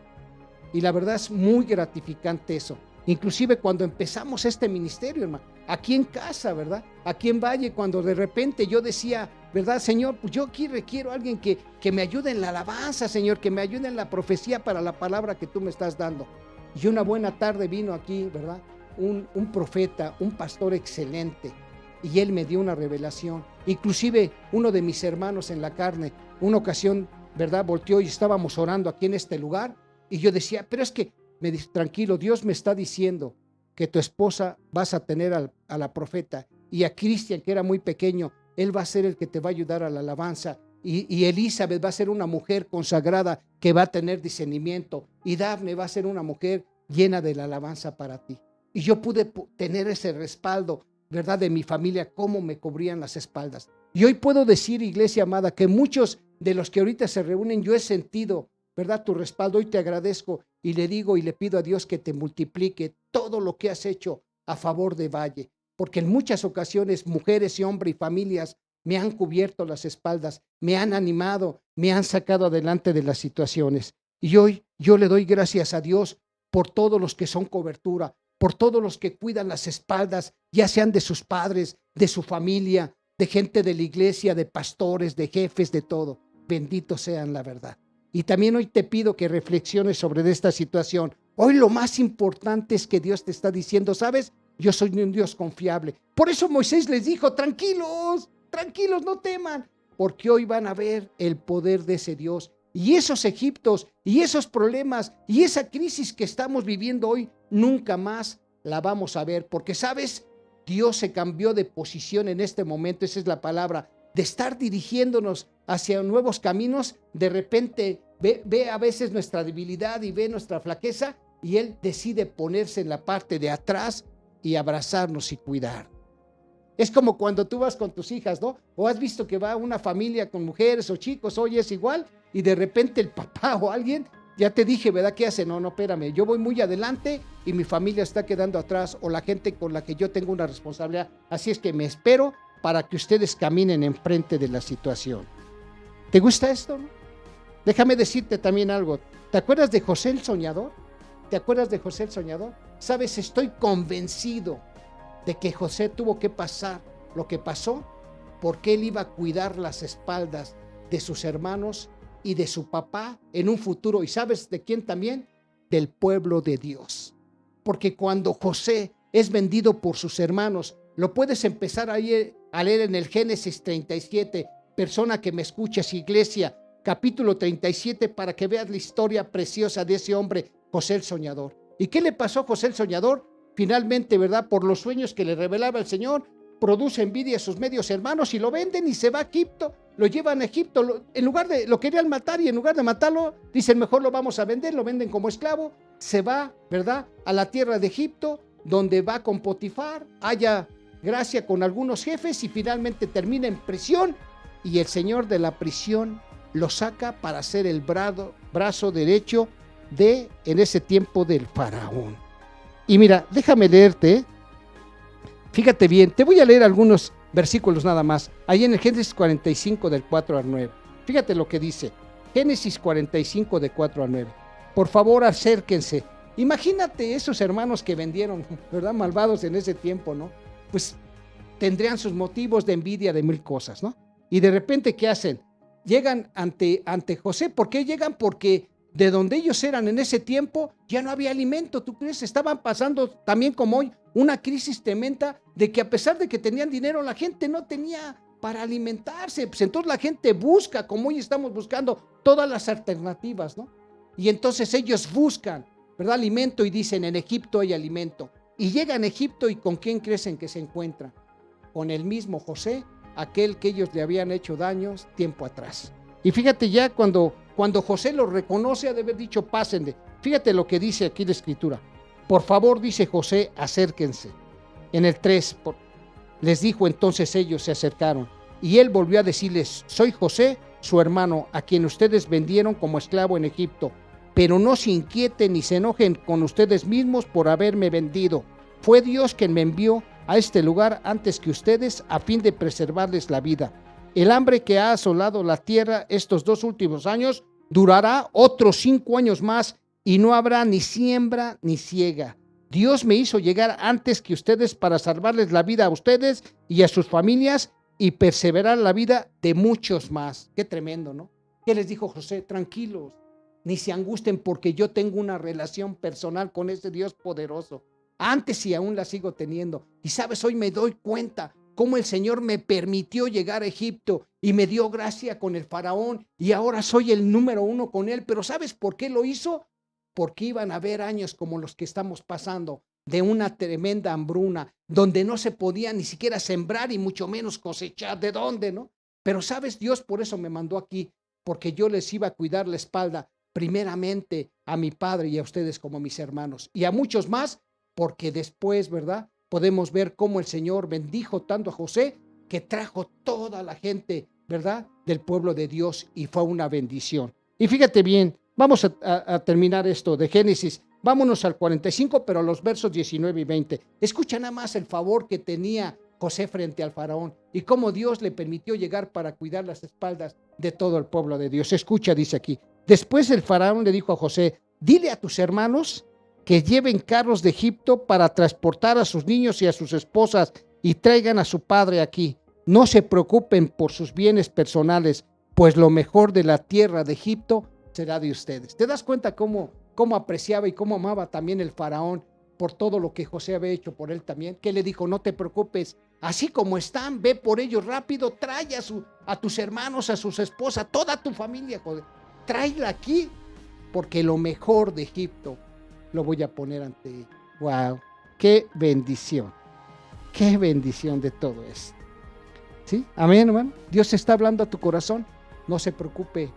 Y la verdad es muy gratificante eso. Inclusive cuando empezamos este ministerio, hermano, aquí en casa, ¿verdad? Aquí en Valle, cuando de repente yo decía, ¿verdad, Señor? Pues yo aquí requiero a alguien que me ayude en la alabanza, Señor, que me ayude en la profecía para la palabra que tú me estás dando. Y una buena tarde vino aquí, ¿verdad? Un profeta, un pastor excelente, y él me dio una revelación. Inclusive uno de mis hermanos en la carne, una ocasión, ¿verdad? Volteó y estábamos orando aquí en este lugar, y yo decía, pero es que, me dice, tranquilo, Dios me está diciendo que tu esposa vas a tener a la profeta, y a Cristian, que era muy pequeño, él va a ser el que te va a ayudar a la alabanza, y Elizabeth va a ser una mujer consagrada que va a tener discernimiento, y Dafne va a ser una mujer llena de la alabanza para ti. Y yo pude tener ese respaldo, ¿verdad? De mi familia, cómo me cubrían las espaldas. Y hoy puedo decir, iglesia amada, que muchos de los que ahorita se reúnen, yo he sentido, ¿verdad? Tu respaldo. Hoy te agradezco y le digo y le pido a Dios que te multiplique todo lo que has hecho a favor de Valle. Porque en muchas ocasiones mujeres y hombres y familias me han cubierto las espaldas, me han animado, me han sacado adelante de las situaciones. Y hoy yo le doy gracias a Dios por todos los que son cobertura, por todos los que cuidan las espaldas, ya sean de sus padres, de su familia, de gente de la iglesia, de pastores, de jefes, de todo. Benditos sean, la verdad. Y también hoy te pido que reflexiones sobre esta situación. Hoy lo más importante es que Dios te está diciendo, ¿sabes? Yo soy un Dios confiable. Por eso Moisés les dijo, tranquilos, tranquilos, no teman, porque hoy van a ver el poder de ese Dios. Y esos Egiptos y esos problemas y esa crisis que estamos viviendo hoy, nunca más la vamos a ver, porque sabes, Dios se cambió de posición en este momento, esa es la palabra, de estar dirigiéndonos hacia nuevos caminos. De repente ve a veces nuestra debilidad y ve nuestra flaqueza, y Él decide ponerse en la parte de atrás y abrazarnos y cuidar. Es como cuando tú vas con tus hijas, ¿no? O has visto que va una familia con mujeres o chicos, oye, es igual, y de repente el papá o alguien, ya te dije, ¿verdad? ¿Qué hace? No, espérame, yo voy muy adelante y mi familia está quedando atrás, o la gente con la que yo tengo una responsabilidad. Así es que me espero para que ustedes caminen enfrente de la situación. ¿Te gusta esto, no? Déjame decirte también algo. ¿Te acuerdas de José el Soñador? ¿Te acuerdas de José el Soñador? Sabes, estoy convencido de que José tuvo que pasar lo que pasó porque él iba a cuidar las espaldas de sus hermanos y de su papá en un futuro. ¿Y sabes de quién también? Del pueblo de Dios. Porque cuando José es vendido por sus hermanos, lo puedes empezar a leer en el Génesis 37, persona que me escuchas, iglesia, capítulo 37, para que veas la historia preciosa de ese hombre, José el Soñador. ¿Y qué le pasó a José el Soñador? Finalmente, ¿verdad? Por los sueños que le revelaba el Señor, produce envidia a sus medios hermanos y lo venden y se va a Egipto. Lo llevan a Egipto, en lugar de, lo querían matar y en lugar de matarlo, dicen mejor lo vamos a vender, lo venden como esclavo. Se va, ¿verdad? A la tierra de Egipto, donde va con Potifar, haya gracia con algunos jefes y finalmente termina en prisión, y el Señor de la prisión lo saca para ser el brazo derecho de, en ese tiempo, del faraón. Y mira, déjame leerte, fíjate bien, te voy a leer algunos versículos nada más, ahí en el Génesis 45 del 4 al 9. Fíjate lo que dice, Génesis 45 de 4 al 9. Por favor, acérquense. Imagínate esos hermanos que vendieron, ¿verdad? Malvados en ese tiempo, ¿no? Pues tendrían sus motivos de envidia de mil cosas, ¿no? Y de repente, ¿qué hacen? Llegan ante José. ¿Por qué llegan? Porque de donde ellos eran en ese tiempo ya no había alimento. ¿Tú crees? Estaban pasando también como hoy una crisis tremenda de que a pesar de que tenían dinero, la gente no tenía para alimentarse. Pues entonces la gente busca, como hoy estamos buscando todas las alternativas, ¿no? Y entonces ellos buscan, ¿verdad? Alimento y dicen, en Egipto hay alimento. Y llegan a Egipto y ¿con quién creen que se encuentran? Con el mismo José, aquel que ellos le habían hecho daños tiempo atrás. Y fíjate ya cuando José los reconoce, ha de haber dicho, pásenle. Fíjate lo que dice aquí la escritura. Por favor, dice José, acérquense. En el 3, les dijo, entonces ellos se acercaron. Y él volvió a decirles, soy José, su hermano, a quien ustedes vendieron como esclavo en Egipto. Pero no se inquieten ni se enojen con ustedes mismos por haberme vendido. Fue Dios quien me envió a este lugar antes que ustedes a fin de preservarles la vida. El hambre que ha asolado la tierra estos 2 últimos años durará otros 5 años más y no habrá ni siembra ni siega. Dios me hizo llegar antes que ustedes para salvarles la vida a ustedes y a sus familias y perseverar la vida de muchos más. Qué tremendo, ¿no? ¿Qué les dijo José? Tranquilos, ni se angustien porque yo tengo una relación personal con ese Dios poderoso. Antes y aún la sigo teniendo. Y sabes, hoy me doy cuenta cómo el Señor me permitió llegar a Egipto y me dio gracia con el faraón y ahora soy el número 1 con él. Pero ¿sabes por qué lo hizo? Porque iban a haber años como los que estamos pasando, de una tremenda hambruna, donde no se podía ni siquiera sembrar y mucho menos cosechar. ¿De dónde, no? Pero ¿sabes? Dios por eso me mandó aquí, porque yo les iba a cuidar la espalda, primeramente a mi padre y a ustedes como mis hermanos, y a muchos más, porque después, ¿verdad? Podemos ver cómo el Señor bendijo tanto a José, que trajo toda la gente, ¿verdad? Del pueblo de Dios, y fue una bendición. Y fíjate bien, vamos a terminar esto de Génesis. Vámonos al 45, pero a los versos 19 y 20. Escucha nada más el favor que tenía José frente al faraón y cómo Dios le permitió llegar para cuidar las espaldas de todo el pueblo de Dios. Escucha, dice aquí. Después el faraón le dijo a José, dile a tus hermanos que lleven carros de Egipto para transportar a sus niños y a sus esposas y traigan a su padre aquí. No se preocupen por sus bienes personales, pues lo mejor de la tierra de Egipto será de ustedes. ¿Te das cuenta cómo apreciaba y cómo amaba también el faraón por todo lo que José había hecho por él también? Que le dijo, no te preocupes, así como están, ve por ellos rápido, trae a tus hermanos, a sus esposas, toda tu familia, joder, tráela aquí, porque lo mejor de Egipto lo voy a poner ante él. Wow, qué bendición de todo esto. ¿Sí? Amén, hermano. Dios está hablando a tu corazón. No se preocupe.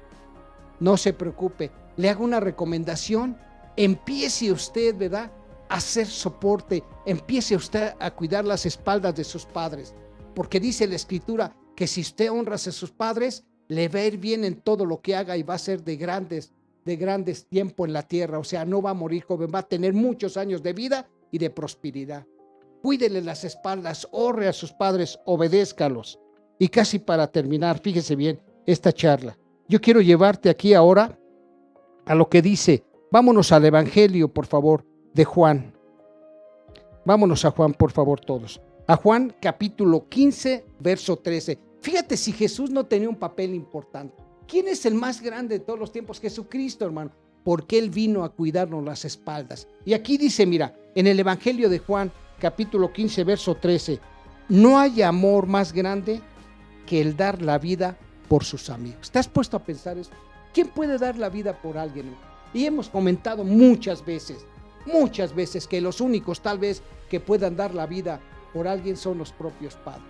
Le hago una recomendación. Empiece usted, ¿verdad?, a hacer soporte. Empiece usted a cuidar las espaldas de sus padres. Porque dice la Escritura que si usted honra a sus padres, le va a ir bien en todo lo que haga y va a ser de grandes tiempos en la tierra. O sea, no va a morir joven, va a tener muchos años de vida y de prosperidad. Cuídele las espaldas, honre a sus padres, obedézcalos. Y casi para terminar, fíjese bien esta charla. Yo quiero llevarte aquí ahora a lo que dice. Vámonos al Evangelio, por favor, de Juan. Vámonos a Juan, por favor, todos. A Juan capítulo 15, verso 13. Fíjate si Jesús no tenía un papel importante. ¿Quién es el más grande de todos los tiempos? Jesucristo, hermano. Porque Él vino a cuidarnos las espaldas. Y aquí dice, mira, en el Evangelio de Juan, capítulo 15, verso 13. No hay amor más grande que el dar la vida por sus amigos. ¿Te has puesto a pensar eso? ¿Quién puede dar la vida por alguien? Y hemos comentado muchas veces que los únicos tal vez que puedan dar la vida por alguien son los propios padres.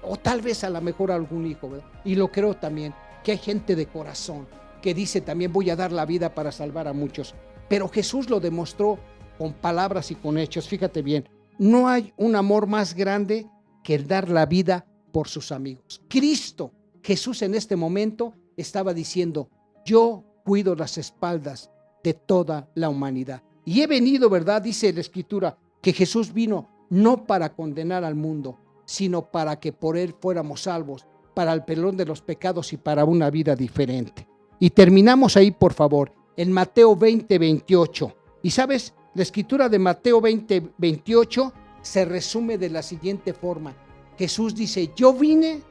O tal vez a lo mejor algún hijo, ¿verdad? Y lo creo también, que hay gente de corazón que dice también voy a dar la vida para salvar a muchos. Pero Jesús lo demostró con palabras y con hechos. Fíjate bien, no hay un amor más grande que el dar la vida por sus amigos. Cristo, Jesús en este momento estaba diciendo, yo cuido las espaldas de toda la humanidad. Y he venido, ¿verdad? Dice la Escritura, que Jesús vino no para condenar al mundo, sino para que por Él fuéramos salvos, para el perdón de los pecados y para una vida diferente. Y terminamos ahí, por favor, en Mateo 20, 28. Y sabes, la Escritura de Mateo 20, 28 se resume de la siguiente forma. Jesús dice, yo vine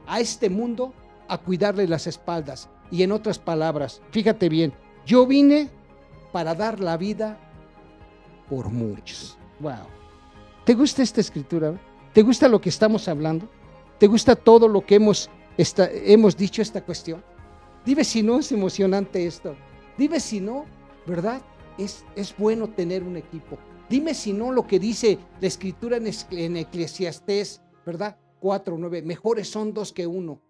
a este mundo a cuidarle las espaldas. Y en otras palabras, fíjate bien, yo vine para dar la vida por muchos. Wow. ¿Te gusta esta escritura? ¿Te gusta lo que estamos hablando? ¿Te gusta todo lo que hemos dicho esta cuestión? Dime si no es emocionante esto. Dime si no, ¿verdad? Es bueno tener un equipo. Dime si no lo que dice la Escritura en Eclesiastés, ¿verdad? 4:9. Mejores son dos que uno,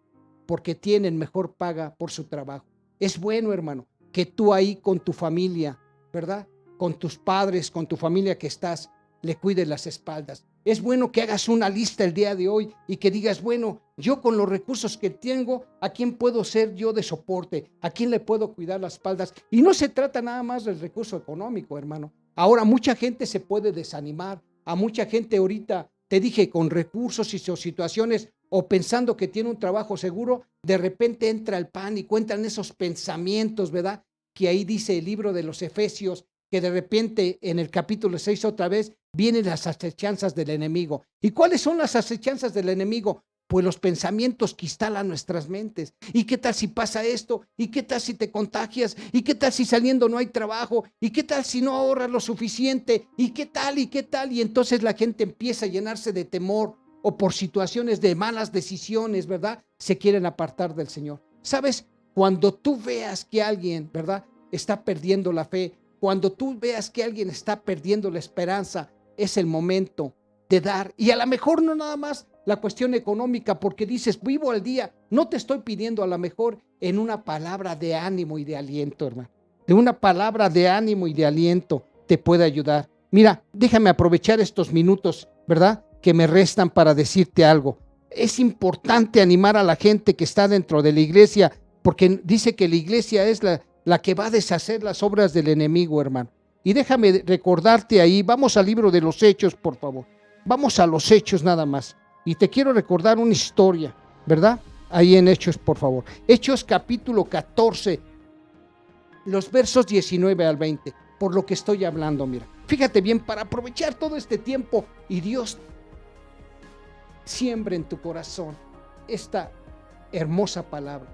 porque tienen mejor paga por su trabajo. Es bueno, hermano, que tú ahí con tu familia, ¿verdad? Con tus padres, con tu familia que estás, le cuides las espaldas. Es bueno que hagas una lista el día de hoy y que digas, bueno, yo con los recursos que tengo, ¿a quién puedo ser yo de soporte? ¿A quién le puedo cuidar las espaldas? Y no se trata nada más del recurso económico, hermano. Ahora mucha gente se puede desanimar. A mucha gente ahorita, te dije, con recursos y situaciones o pensando que tiene un trabajo seguro, de repente entra el pánico, entran esos pensamientos, ¿verdad? Que ahí dice el libro de los Efesios, que de repente en el capítulo 6 otra vez vienen las acechanzas del enemigo. ¿Y cuáles son las acechanzas del enemigo? Pues los pensamientos que instalan nuestras mentes. ¿Y qué tal si pasa esto? ¿Y qué tal si te contagias? ¿Y qué tal si saliendo no hay trabajo? ¿Y qué tal si no ahorras lo suficiente? ¿Y qué tal? ¿Y qué tal? Y entonces la gente empieza a llenarse de temor o por situaciones de malas decisiones, ¿verdad? Se quieren apartar del Señor. ¿Sabes? Cuando tú veas que alguien, ¿verdad?, está perdiendo la fe, cuando tú veas que alguien está perdiendo la esperanza, es el momento de dar. Y a lo mejor no nada más la cuestión económica, porque dices, vivo al día. No te estoy pidiendo a lo mejor en una palabra de ánimo y de aliento, hermano. De una palabra de ánimo y de aliento te puede ayudar. Mira, déjame aprovechar estos minutos, ¿verdad?, que me restan para decirte algo. Es importante animar a la gente que está dentro de la iglesia, porque dice que la iglesia es la que va a deshacer las obras del enemigo, hermano. Y déjame recordarte ahí, vamos al libro de los Hechos, por favor. Vamos a los Hechos nada más. Y te quiero recordar una historia, ¿verdad? Ahí en Hechos, por favor. Hechos capítulo 14, los versos 19 al 20, por lo que estoy hablando, mira. Fíjate bien, para aprovechar todo este tiempo y Dios siembra en tu corazón esta hermosa palabra.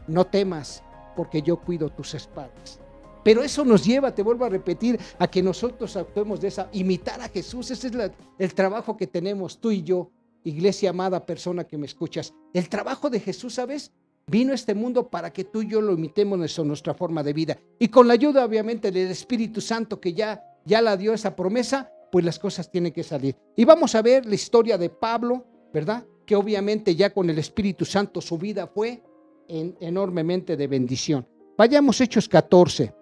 No temas, porque yo cuido tus espaldas. Pero eso nos lleva, te vuelvo a repetir, a que nosotros actuemos de esa, imitar a Jesús. Ese es el trabajo que tenemos tú y yo, iglesia amada, persona que me escuchas. El trabajo de Jesús, ¿sabes? Vino a este mundo para que tú y yo lo imitemos en nuestra forma de vida. Y con la ayuda, obviamente, del Espíritu Santo, que ya la dio esa promesa, pues las cosas tienen que salir. Y vamos a ver la historia de Pablo, ¿verdad? Que obviamente ya con el Espíritu Santo su vida fue enormemente de bendición. Vayamos Hechos 14,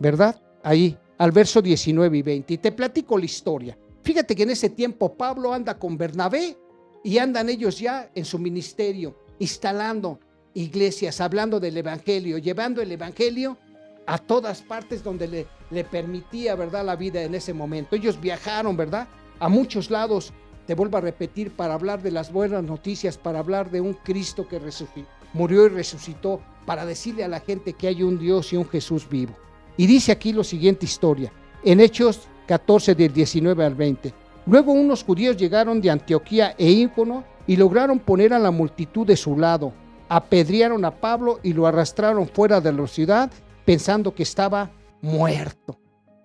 ¿verdad? Ahí, al verso 19 y 20. Y te platico la historia. Fíjate que en ese tiempo Pablo anda con Bernabé y andan ellos ya en su ministerio, instalando iglesias, hablando del evangelio, llevando el evangelio a todas partes donde le permitía, ¿verdad?, la vida en ese momento. Ellos viajaron, ¿verdad?, a muchos lados, te vuelvo a repetir, para hablar de las buenas noticias, para hablar de un Cristo que murió y resucitó, para decirle a la gente que hay un Dios y un Jesús vivo. Y dice aquí la siguiente historia, en Hechos 14 del 19 al 20. Luego unos judíos llegaron de Antioquía e Ícono y lograron poner a la multitud de su lado. Apedrearon a Pablo y lo arrastraron fuera de la ciudad pensando que estaba muerto.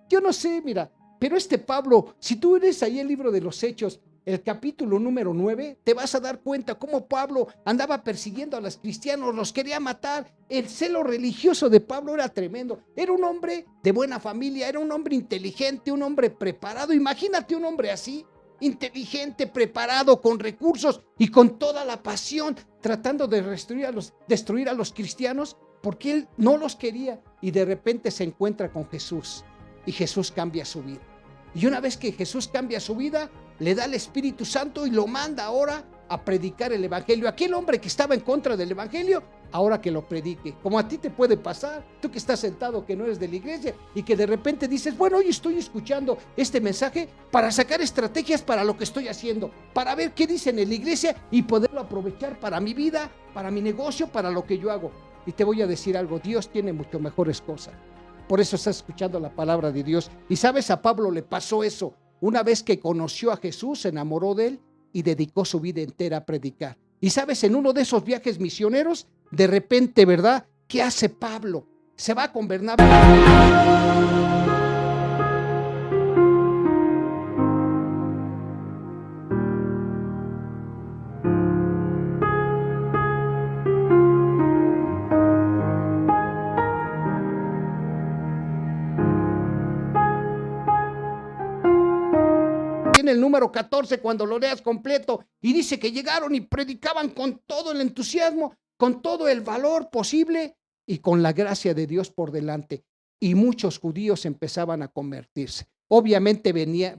Yo no sé, mira, pero este Pablo, si tú lees ahí el libro de los Hechos, el capítulo número 9, te vas a dar cuenta cómo Pablo andaba persiguiendo a los cristianos, los quería matar. El celo religioso de Pablo era tremendo. Era un hombre de buena familia, era un hombre inteligente, un hombre preparado. Imagínate un hombre así, inteligente, preparado, con recursos y con toda la pasión, tratando de destruir a los cristianos, porque él no los quería. Y de repente se encuentra con Jesús y Jesús cambia su vida. Y una vez que Jesús cambia su vida, le da el Espíritu Santo y lo manda ahora a predicar el evangelio. Aquel hombre que estaba en contra del evangelio, ahora que lo predique. Como a ti te puede pasar, tú que estás sentado, que no eres de la iglesia y que de repente dices, bueno, hoy estoy escuchando este mensaje para sacar estrategias para lo que estoy haciendo, para ver qué dicen en la iglesia y poderlo aprovechar para mi vida, para mi negocio, para lo que yo hago. Y te voy a decir algo, Dios tiene mucho mejores cosas. Por eso estás escuchando la palabra de Dios. Y sabes, a Pablo le pasó eso. Una vez que conoció a Jesús, se enamoró de él y dedicó su vida entera a predicar. Y sabes, en uno de esos viajes misioneros, de repente, ¿verdad?, ¿qué hace Pablo? Se va con Bernabé. número 14 cuando lo leas completo, y dice que llegaron y predicaban con todo el entusiasmo, con todo el valor posible y con la gracia de Dios por delante. Y muchos judíos empezaban a convertirse. Obviamente venía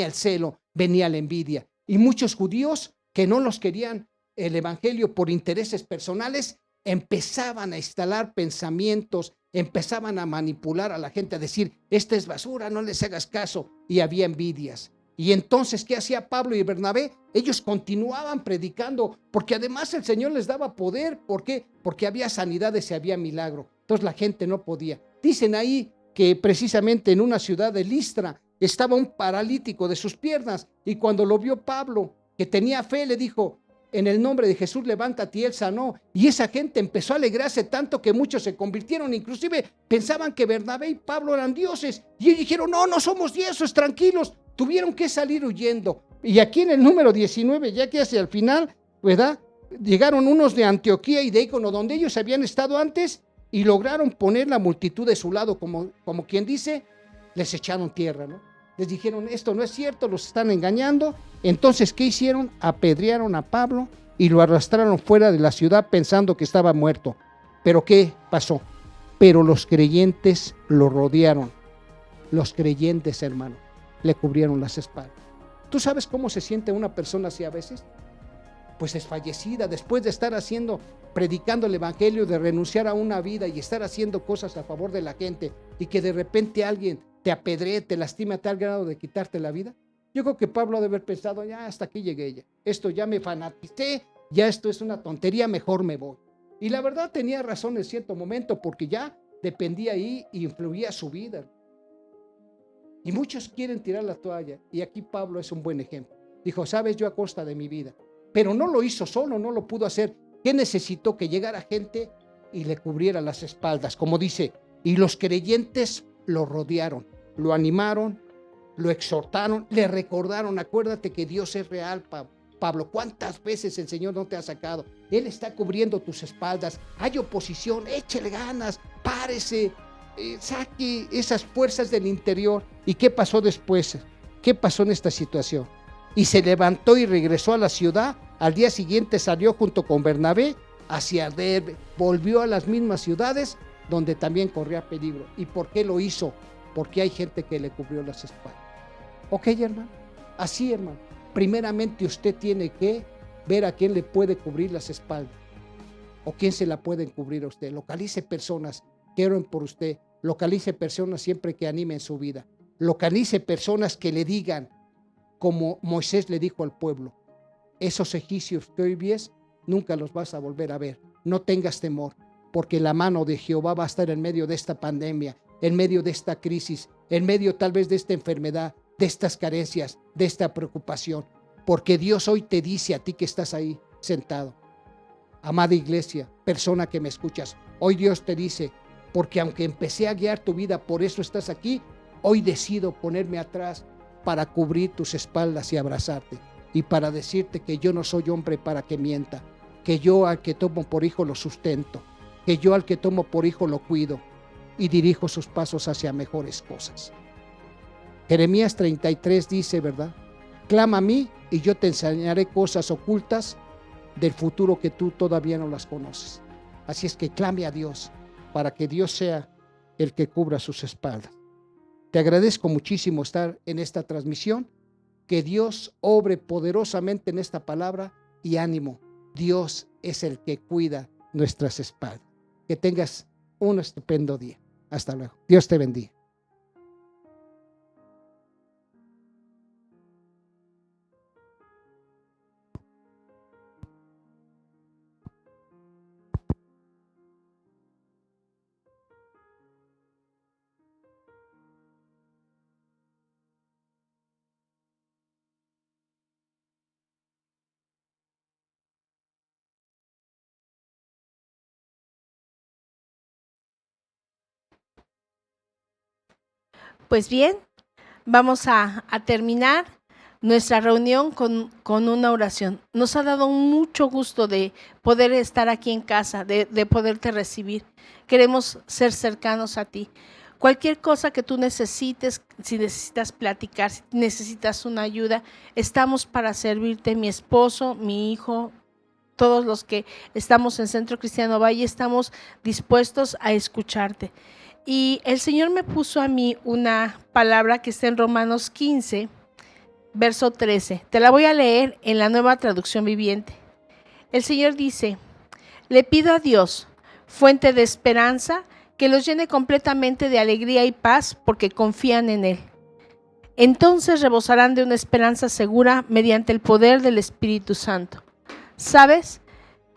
el celo, venía la envidia, y muchos judíos que no los querían el evangelio por intereses personales, empezaban a instalar pensamientos, empezaban a manipular a la gente, a decir, esta es basura, no les hagas caso, y había envidias. Y entonces, ¿qué hacía Pablo y Bernabé? Ellos continuaban predicando, porque además el Señor les daba poder. ¿Por qué? Porque había sanidades y había milagro. Entonces la gente no podía. Dicen ahí que precisamente en una ciudad de Listra estaba un paralítico de sus piernas, y cuando lo vio Pablo, que tenía fe, le dijo, en el nombre de Jesús, levántate, y él sanó. Y esa gente empezó a alegrarse tanto que muchos se convirtieron, inclusive pensaban que Bernabé y Pablo eran dioses, y ellos dijeron, no somos dioses, tranquilos. Tuvieron que salir huyendo. Y aquí en el número 19, ya que hacia el final, ¿verdad? Llegaron unos de Antioquía y de Ícono, donde ellos habían estado antes, y lograron poner la multitud de su lado, como quien dice, les echaron tierra, ¿no? Les dijeron, esto no es cierto, los están engañando. Entonces, ¿qué hicieron? Apedrearon a Pablo y lo arrastraron fuera de la ciudad pensando que estaba muerto. ¿Pero qué pasó? Pero los creyentes lo rodearon. Los creyentes, hermano, le cubrieron las espaldas. ¿Tú sabes cómo se siente una persona así a veces? Pues desfallecida, después de estar predicando el evangelio, de renunciar a una vida y estar haciendo cosas a favor de la gente, y que de repente alguien te apedree, te lastime a tal grado de quitarte la vida. Yo creo que Pablo ha de haber pensado, ya hasta aquí llegué ya. Esto ya me fanaticé, ya esto es una tontería, mejor me voy. Y la verdad tenía razón en cierto momento, porque ya dependía ahí y influía su vida. Y muchos quieren tirar la toalla, y aquí Pablo es un buen ejemplo. Dijo, sabes, yo a costa de mi vida, pero no lo hizo solo, no lo pudo hacer. ¿Qué necesitó? Que llegara gente y le cubriera las espaldas, como dice, y los creyentes lo rodearon, lo animaron, lo exhortaron, le recordaron, acuérdate que Dios es real, Pablo, ¿cuántas veces el Señor no te ha sacado? Él está cubriendo tus espaldas, hay oposición, échele ganas, párese, saque esas fuerzas del interior. ¿Y qué pasó después? ¿Qué pasó en esta situación? Y se levantó y regresó a la ciudad. Al día siguiente salió junto con Bernabé hacia Derbe, volvió a las mismas ciudades donde también corría peligro. ¿Y por qué lo hizo? Porque hay gente que le cubrió las espaldas. ¿Ok, hermano? Así, hermano. Primeramente usted tiene que ver a quién le puede cubrir las espaldas, o quién se la pueden cubrir a usted. Localice personas que oren por usted. Localice personas siempre que animen su vida. Localice personas que le digan, como Moisés le dijo al pueblo, esos egipcios que hoy ves, nunca los vas a volver a ver. No tengas temor, porque la mano de Jehová va a estar en medio de esta pandemia, en medio de esta crisis, en medio tal vez de esta enfermedad, de estas carencias, de esta preocupación. Porque Dios hoy te dice a ti que estás ahí sentado. Amada iglesia, persona que me escuchas, hoy Dios te dice, porque aunque empecé a guiar tu vida, por eso estás aquí, hoy decido ponerme atrás para cubrir tus espaldas y abrazarte, y para decirte que yo no soy hombre para que mienta, que yo al que tomo por hijo lo sustento, que yo al que tomo por hijo lo cuido y dirijo sus pasos hacia mejores cosas. Jeremías 33 dice, ¿verdad? Clama a mí y yo te enseñaré cosas ocultas del futuro que tú todavía no las conoces. Así es que clame a Dios para que Dios sea el que cubra sus espaldas. Te agradezco muchísimo estar en esta transmisión. Que Dios obre poderosamente en esta palabra, y ánimo. Dios es el que cuida nuestras espaldas. Que tengas un estupendo día. Hasta luego. Dios te bendiga.
Pues bien, vamos a terminar nuestra reunión con una oración. Nos ha dado mucho gusto de poder estar aquí en casa, de poderte recibir. Queremos ser cercanos a ti. Cualquier cosa que tú necesites, si necesitas platicar, si necesitas una ayuda, estamos para servirte. Mi esposo, mi hijo, todos los que estamos en Centro Cristiano Valle, estamos dispuestos a escucharte. Y el Señor me puso a mí una palabra que está en Romanos 15, verso 13. Te la voy a leer en la Nueva Traducción Viviente. El Señor dice: le pido a Dios, fuente de esperanza, que los llene completamente de alegría y paz porque confían en Él. Entonces rebosarán de una esperanza segura mediante el poder del Espíritu Santo. ¿Sabes?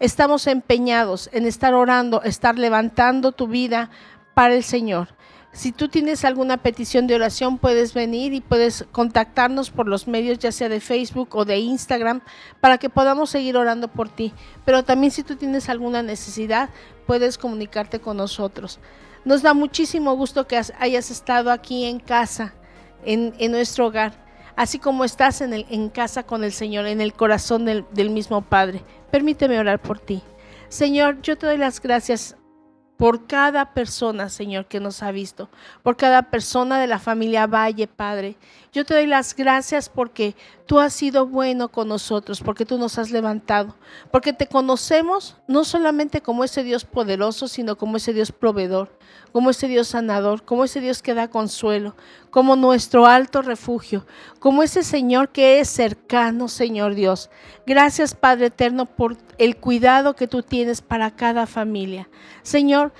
Estamos empeñados en estar orando, estar levantando tu vida para el Señor. Si tú tienes alguna petición de oración, puedes venir y puedes contactarnos por los medios, ya sea de Facebook o de Instagram, para que podamos seguir orando por ti. Pero también si tú tienes alguna necesidad, puedes comunicarte con nosotros. Nos da muchísimo gusto que hayas estado aquí en casa, en nuestro hogar, así como estás en casa con el Señor, en el corazón del mismo Padre. Permíteme orar por ti. Señor, yo te doy las gracias por cada persona, Señor, que nos ha visto, por cada persona de la familia Valle, Padre. Yo te doy las gracias porque tú has sido bueno con nosotros, porque tú nos has levantado, porque te conocemos no solamente como ese Dios poderoso, sino como ese Dios proveedor, como ese Dios sanador, como ese Dios que da consuelo, como nuestro alto refugio, como ese Señor que es cercano, Señor Dios. Gracias, Padre eterno, por el cuidado que tú tienes para cada familia. Señor,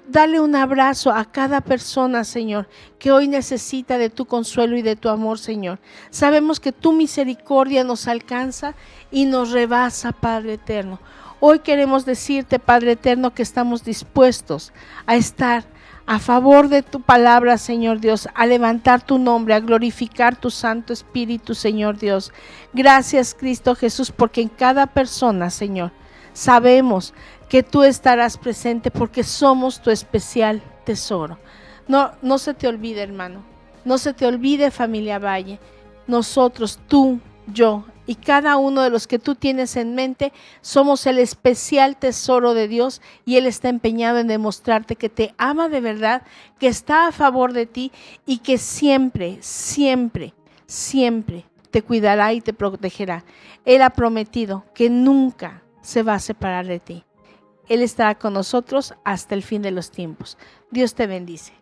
dale un abrazo a cada persona, Señor, que hoy necesita de tu consuelo y de tu amor, Señor. Sabemos que tu misericordia nos alcanza y nos rebasa, Padre eterno. Hoy queremos decirte, Padre eterno, que estamos dispuestos a estar a favor de tu palabra, Señor Dios, a levantar tu nombre, a glorificar tu Santo Espíritu, Señor Dios. Gracias, Cristo Jesús, porque en cada persona, Señor, sabemos que tú estarás presente porque somos tu especial tesoro. No se te olvide, hermano, no se te olvide, familia Valle. Nosotros, tú, yo y cada uno de los que tú tienes en mente, somos el especial tesoro de Dios y Él está empeñado en demostrarte que te ama de verdad, que está a favor de ti y que siempre, siempre, siempre te cuidará y te protegerá. Él ha prometido que nunca se va a separar de ti. Él estará con nosotros hasta el fin de los tiempos. Dios te bendice.